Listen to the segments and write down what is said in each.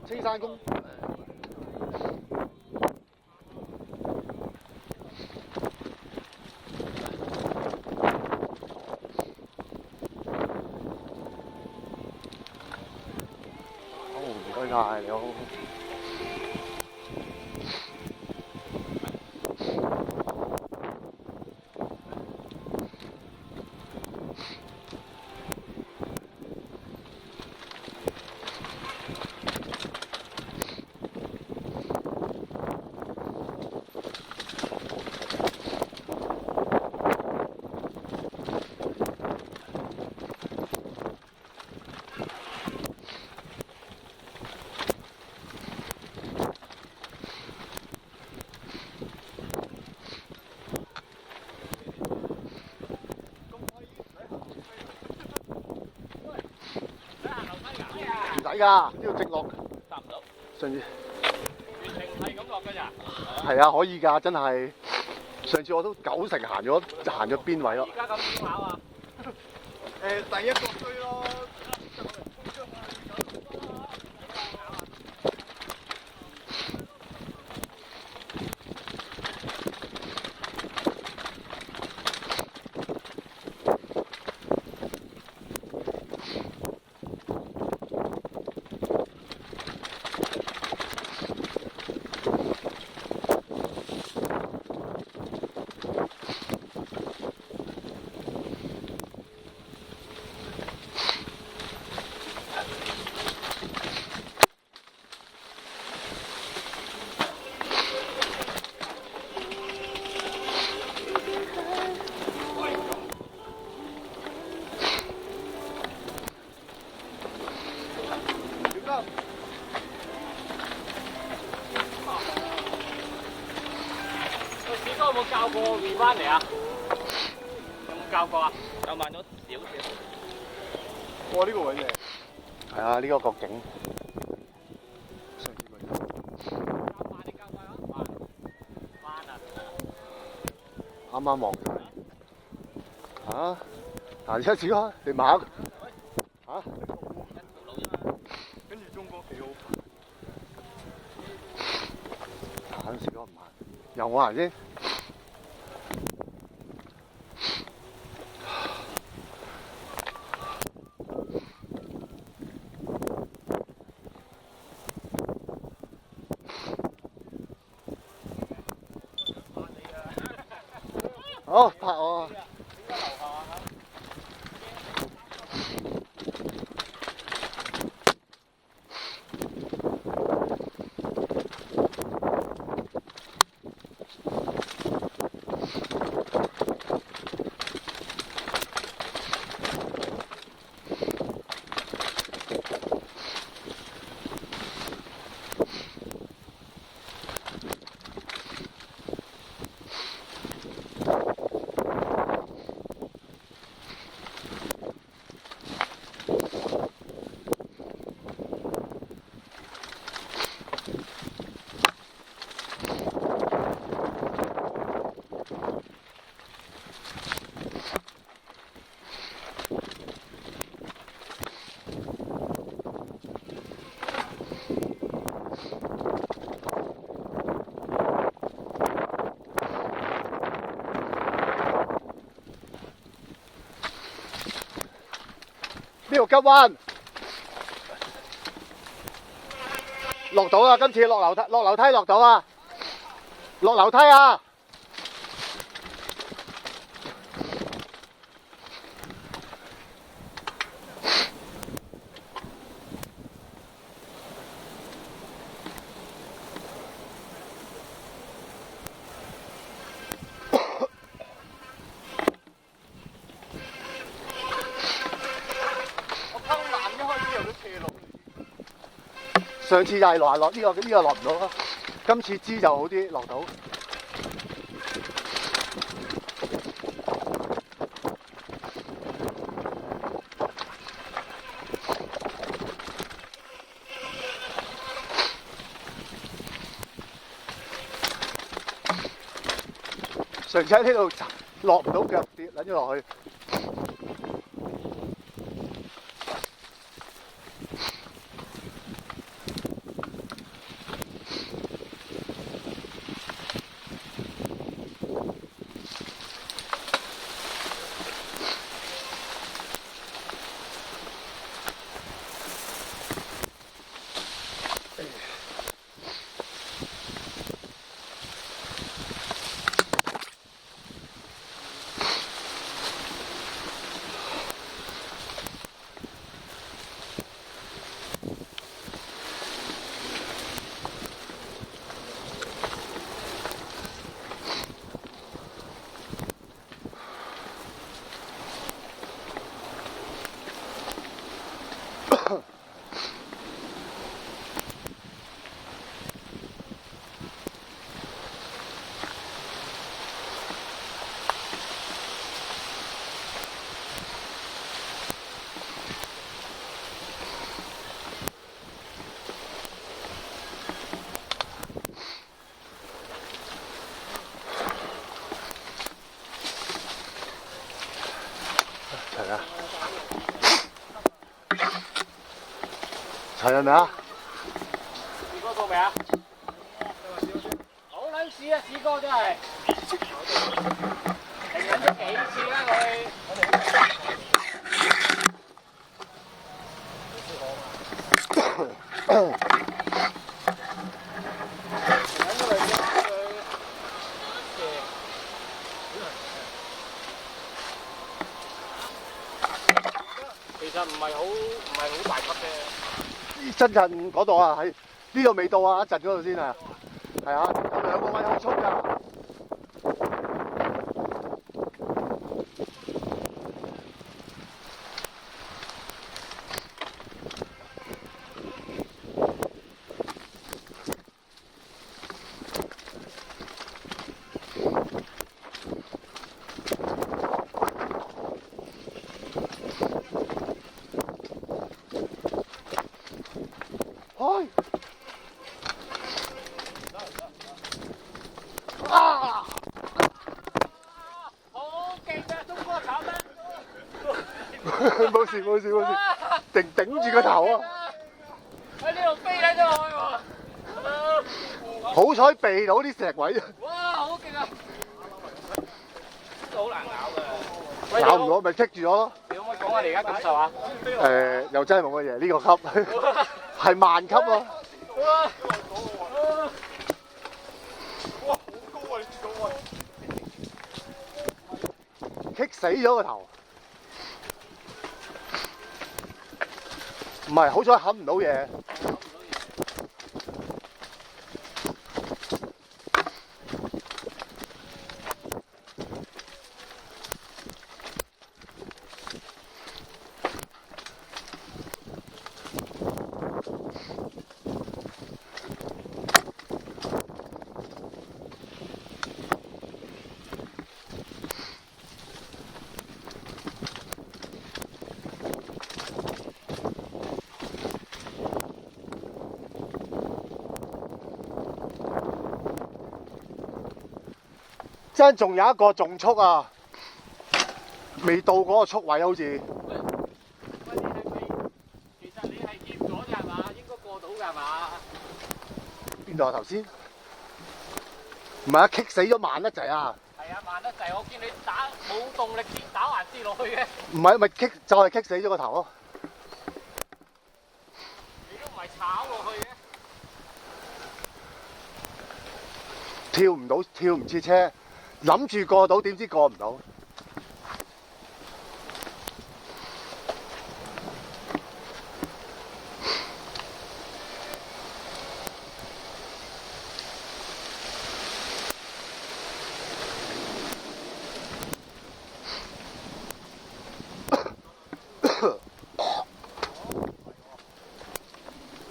青山公。好，唔該晒，你好。唔使㗎，呢度直落。搭唔到。上次完全係咁落㗎咋？係啊，可以㗎，真係。上次我都90成行咗邊位咯。而家咁點跑啊？第一個追咯。有冇教過 rewind 嚟啊？有冇教過啊？有慢咗少少。哇！呢個位靚。係啊，呢個角景。上次嗰啲。教慢定教快啊？慢啊！啱啱望晒。嚇？行車子啊！你馬嚇？一條路啫嘛。跟住中國幾好。行少咗唔行？由我行先。好，拍我啊！呢度急彎，落到啊！今次落樓梯落到啊！落樓梯啊！上次又係落呢個落唔到啦，今次知就好啲落到。上次喺呢度落唔到腳跌，撚咗落去。係咪啊？試過到未啊？好撚屎啊！試過真係，停緊咗幾次啦佢。其實唔係好大級啫。深圳嗰度啊，喺呢度未到啊，一陣嗰度先啊。係啊，有兩個位好衝㗎。開！啊！好勁啊！中哥炒得！冇事冇事冇事，頂住個頭啊！喺呢度飛喺度去喎。好彩避到啲石位啊！哇！好勁啊！呢個好難咬㗎。咬唔到咪棘住咗咯。你可唔可以講下你而家感受啊？又真係冇乜嘢，呢個級係慢級咯。哇！好高啊！你見到啊？棘死咗個頭。唔係，好彩冚唔到嘢。真仲有一個仲速啊！未到嗰個速位好似。喂，其實你係掂咗啫係嘛？應該過到㗎係嘛？邊度啊？頭先？唔係啊，棘死咗慢得滯啊！係啊，慢得滯，我見你打冇動力跌打橫跌落去嘅。唔係咪棘就係棘死咗個頭咯。你都唔係炒落去嘅。跳唔到，跳唔切車，諗住過到，點知過唔到。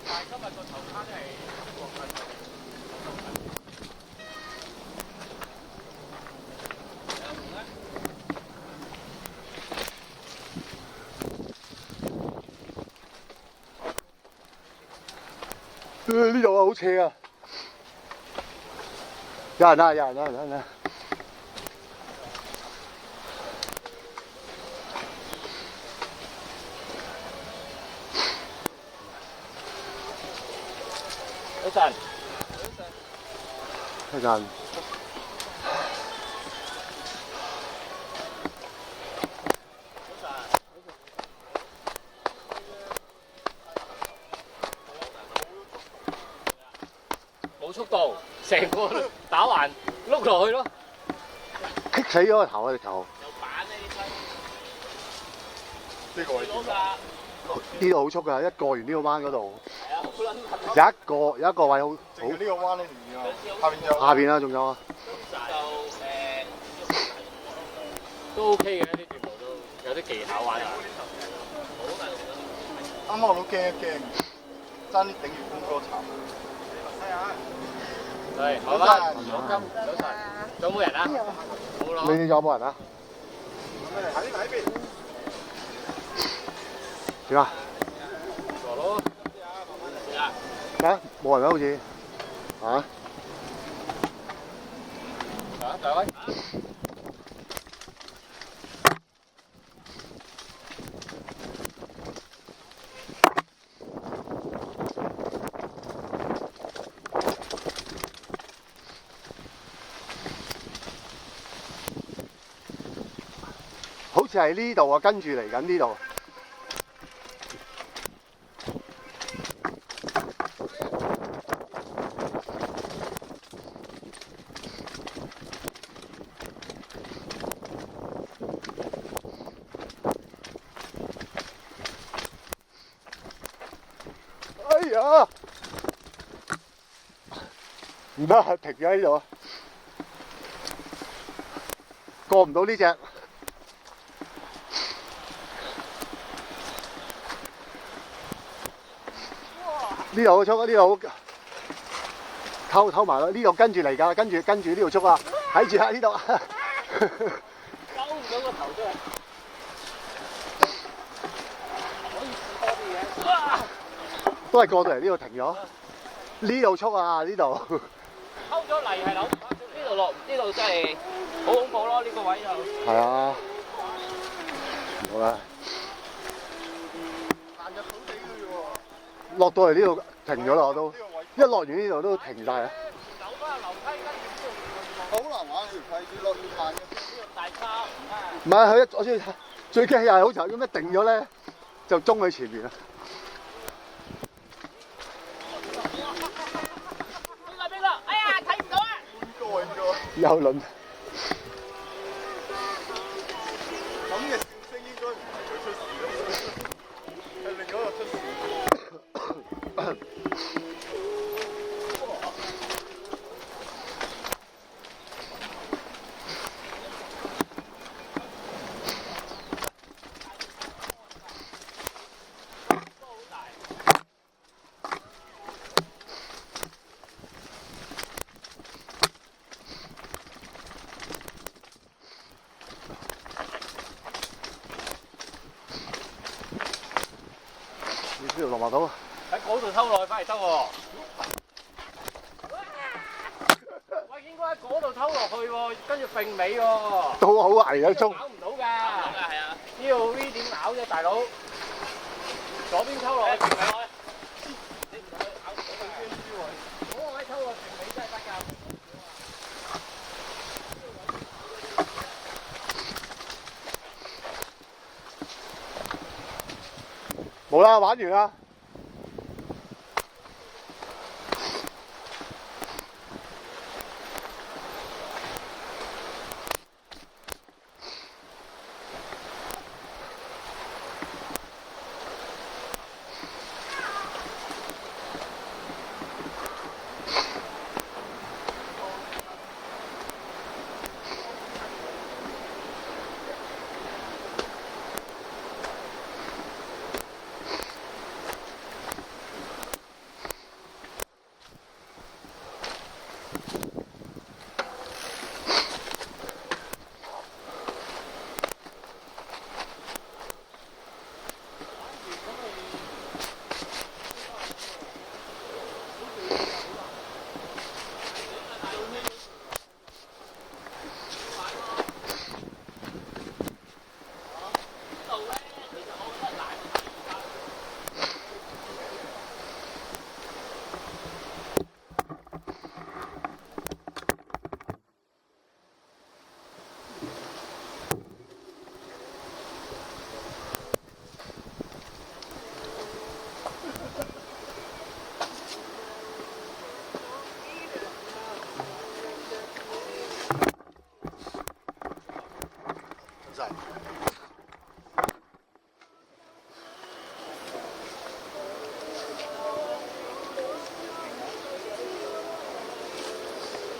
但係今日個頭卡真係過分。呢度啊，好斜啊！有人啊，有人啊，有人啊！早晨。一陣。冇速度，成個打橫碌落去咯。棘死咗個頭啊！隻頭。有板呢啲呢個位攞㗎。呢度好速㗎，一過完呢個彎嗰度，係啊，好撚有一個位好。淨係呢個彎呢條啊，下邊有。下邊啊，仲有啊。都 OK 嘅，啲全部都有啲技巧玩下。啱啱我都驚一驚，爭啲頂住風哥慘。係，好啦，黃金，早晨，仲有冇人啊？冇咯。你哋有冇人啊？喺呢邊。點啊？傻佬。咩？冇人啊，好似。啊？大威。似係呢度啊，跟住嚟緊呢度。哎呀！唔得，停咗喺呢度，過唔到呢隻。呢度好速啊！呢度偷埋啦！呢度跟住嚟㗎，跟住呢度速啊！睇住啊！呢度勾唔到個頭出嚟，可以試多啲嘢。都係過到嚟呢度停咗。呢度速啊！呢度溝咗泥係扭唔翻出嚟。呢度落，呢度真係好恐怖咯！呢個位就係啊，好啦，行入土地嘅啫喎。落到嚟呢度停咗啦，我都一落完呢度都停晒啦。走翻樓梯跟住呢度。好難玩呢條梯，越落越慢嘅。呢度大叉唔係佢我最驚又係好似咁一定咗咧，就中佢前面啦。邊個？哎呀，睇唔到啊！有輪。咁嘅笑聲應該唔係佢出事咯，係另一個出事。呢條落馬島喺嗰度偷落去翻嚟得喎。喂，應該喺嗰度偷落去喎，跟住並尾喎。都好危啊，中咬唔到㗎。係啊。呢度 V 點咬啫，大佬？左邊偷落去並尾開。你唔去咬唔到㗎。嗰個位偷落並尾真係得㗎。冇啦，玩完啦。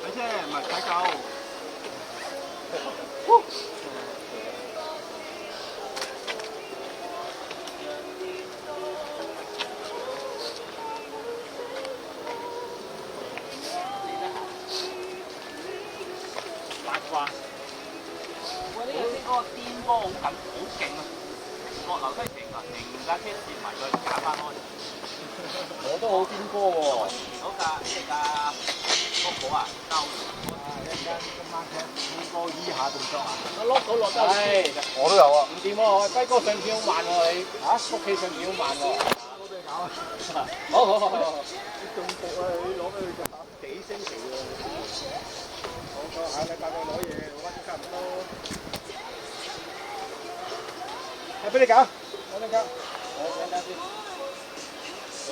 睇啫，唔係睇夠。八卦。喂，呢個先嗰個顛波好緊，好勁啊！落樓梯停啊，停架車跌埋再打翻開。我都好顛波喎。嗰架碌寶啊，收。一陣今晚踢5個以下動作啊！我碌到落得嚟。我都有啊。唔掂喎，輝哥上片好慢喎你。嚇？福氣上片好慢喎。我俾你搞啊！好。中毒啊！你攞俾佢搞幾星期喎？我下禮拜我攞嘢，我屈差唔多。俾你搞，我等搞。我等等先。呢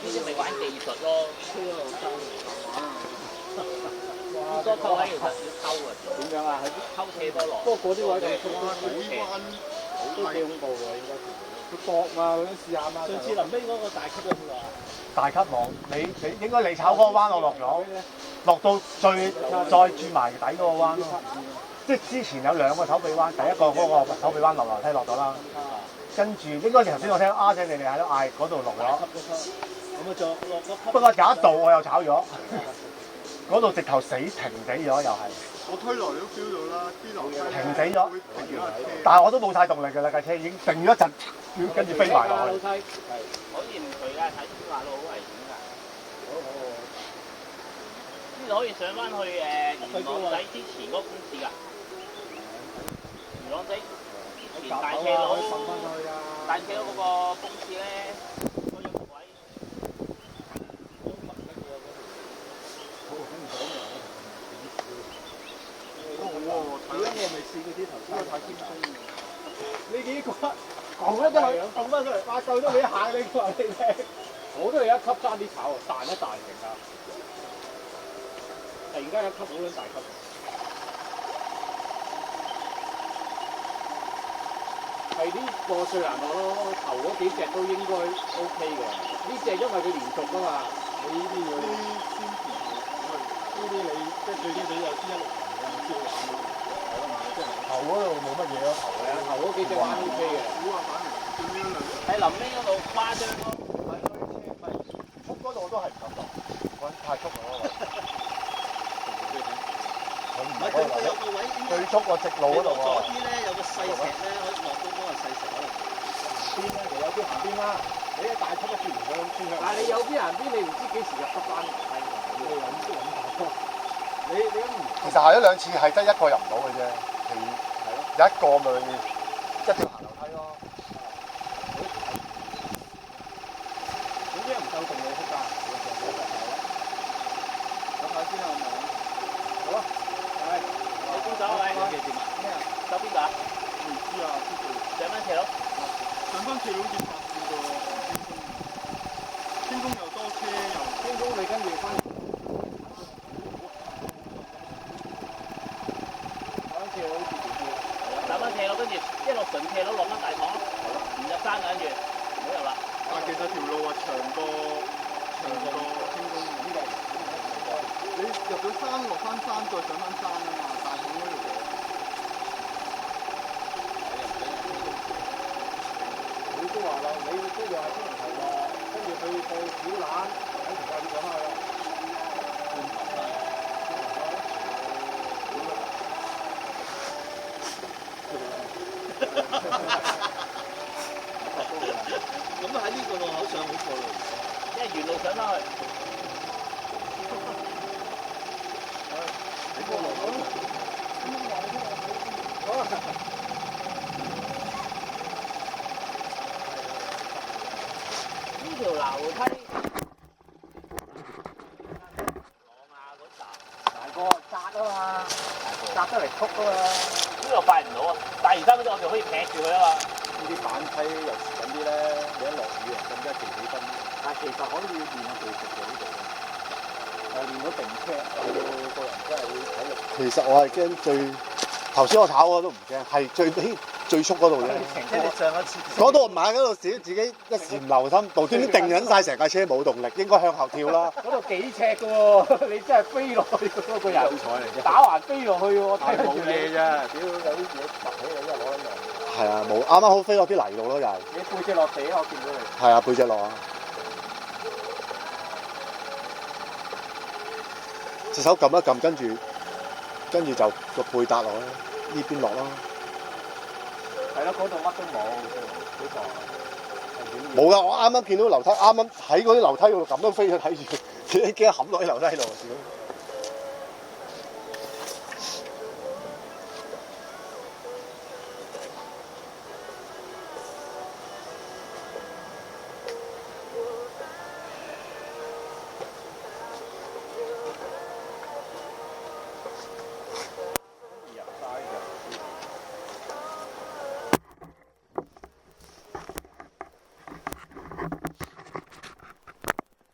啲咪玩技術咯，好多溝位其實要溝啊。點樣啊？溝斜多落。不過嗰啲位就好斜。都幾恐怖喎，應該。佢搏嘛，咁試下嘛。上次臨尾嗰個大級有冇啊？大級網，你應該你炒嗰個彎我落咗，落到再轉埋底嗰個彎咯。即係之前有兩個手臂彎，第一個嗰個手臂彎落樓梯落咗啦。跟住應該頭先我聽阿姐你哋喺度嗌嗰度落咗。咁啊，就落個級。不過有一度我又炒咗，嗰度直頭死停死咗又係。我推來都 feel 到啦，啲樓梯停死咗，但係我都冇晒動力㗎啦，架車已經定咗一陣，跟住飛埋落去。可以唔除㗎，睇天馬路好危險㗎。呢度可以上翻去元朗仔之前嗰個公廁㗎。元朗仔前大斜路，大斜路嗰個公廁咧，個入位。我未試過啲頭先太輕鬆嘅。你幾個講得真係講翻出嚟，哇！夠咗你一下，你話你聽。我都係一級爭啲炒，彈一彈成㗎。突然間一級好撚大級。係呢個最難攞咯，頭嗰幾隻都應該 OK 嘅。呢隻因為佢連續㗎嘛，你呢啲要先填。呢啲你即係最緊要有先160嘅，先玩咯。頭嗰度冇乜嘢咯，頭係啊，頭嗰幾隻玩 OK 嘅。喺臨尾嗰度誇張咯。速嗰度我都係唔敢落，我太速啦。佢唔係有個位最速個直路嗰度喎。左啲咧有個細石咧，可以落到嗰個細石可能。邊咧？其實有啲行邊啦，你一大速一轉唔向轉向。但係你有啲行邊，你唔知幾時入得翻嚟㗎。你諗都諗大速。你都唔。其實行咗兩次係得一個入唔到嘅啫，有一個咪一條行樓梯咯。總之唔夠動力出㗎，我睇先啊，我望。好啊，係。你邊走啊？你咩啊？走邊度啊？唔知啊，上翻斜路。上翻斜路好似發線個天宮又多車又。天宮你跟住翻。打翻斜路，跟住一路順斜路落翻大堂，唔入山㗎，跟住唔好入啦。但其實條路啊長過天宮呢個。你入咗山落翻山再上翻山啊嘛，大堂嗰條路。你都話啦，你都話天龍頭落，跟住去到小欖喺條架要上翻去啦。咁喺呢個路口上好過路，因為沿路上翻去。你過路口。呢條樓梯，大個窄啊嘛，窄得嚟曲啊嘛。呢度快唔到啊！大嶼山嗰度我哋可以劈住佢啊嘛。呢啲板梯又遲緊啲咧，你一落雨啊，更加勁起身。但係其實可以練下技術嘅呢度，練到定車，個人真係會體力。其實我係驚頭先我炒我都唔驚，係最速嗰度啫。即係你上一次嗰度唔係嗰度自己一時唔留心，無端端定緊晒成架車冇動力，應該向後跳啦。嗰度幾尺嘅喎，你真係飛落去嗰個人，打橫飛落去喎，睇冇嘢咋？屌有啲嘢揼起你，一攞一樣。係啊，冇啱啱好飛落啲泥度咯，又係。你背脊落地啊！我見到你。係啊，背脊落啊。隻手撳一撳，跟住就個背搭落啦，呢邊落啦。係咯，嗰度乜都冇，好傻。冇噶，我啱啱見到樓梯，啱啱喺嗰啲樓梯嗰度咁樣飛咗睇住，幾驚冚落喺樓梯度。